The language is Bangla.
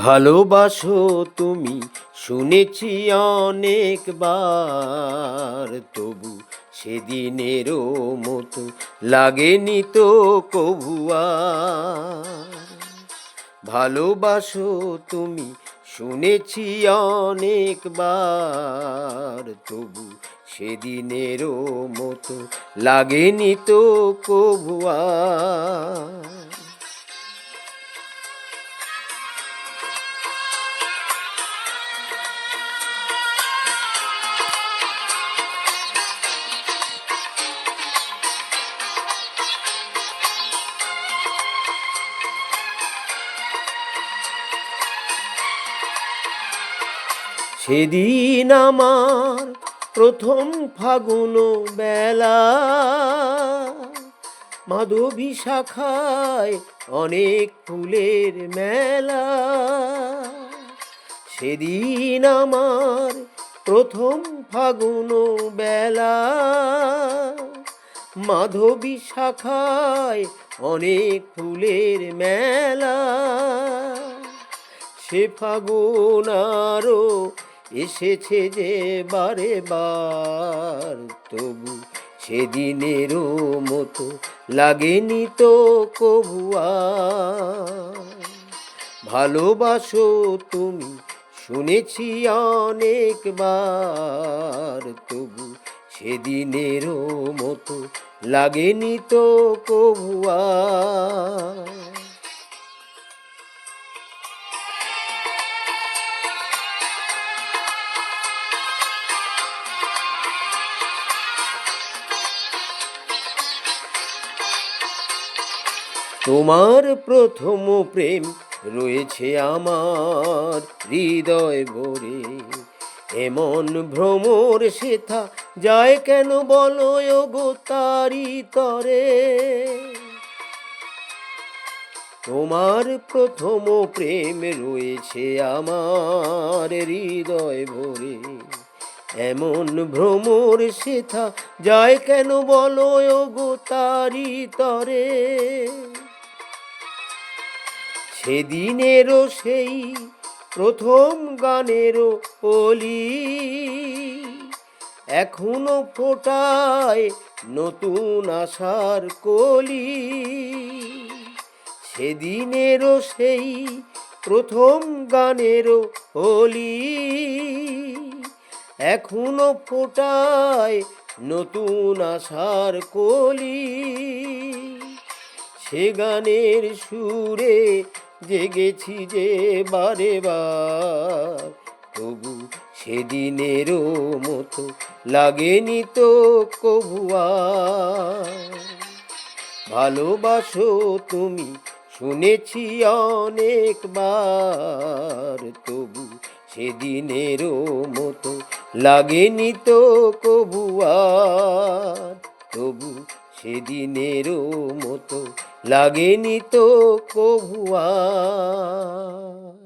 ভালোবাসো তুমি শুনেছি অনেকবার, তবু সেদিনেরও মতো লাগেনি তো কভু আর। ভালোবাসো তুমি শুনেছি অনেকবার, তবু সেদিনেরও মতো লাগেনি তো কভু আর। সেদিন আমার প্রথম ফাগুন বেলা, মাধবী শাখায় অনেক ফুলের মেলা। সেদিন আমার প্রথম ফাগুন বেলা, মাধবী শাখায় অনেক ফুলের মেলা। সে ফাগুন আরো এসেছে যে বারে বার, তবু সেদিনেরও মতো লাগেনি তো কভু আর। ভালোবাসো তুমি শুনেছি অনেকবার, তবু সেদিনেরও মতো লাগেনি তো কভু আর। তোমার প্রথম প্রেম রয়েছে আমার হৃদয় ভরে, এমন ভ্রমর সেথা যায় কেন বলো গো তারি তরে। তোমার প্রথম প্রেম রয়েছে আমার হৃদয় ভরে, এমন ভ্রমর সেথা যায় কেন বলো গো তারি তরে। সেদিনেরও সেই প্রথম গানেরও কলি এখনো ফোটায় নতুন আশার কলি। সেদিনেরও সেই প্রথম গানেরও কলি এখনো ফোটায় নতুন আশার কলি। সে গানের সুরে জেগেছি যে বারে বার, তবু সেদিনেরও মতো লাগেনি তো কভু আর। ভালোবাসো তুমি শুনেছি অনেকবার, তবু সেদিনেরও মতো লাগেনি তো কভু আর। তবু সেদিনেরও মতো লাগেনি তো কভু আর।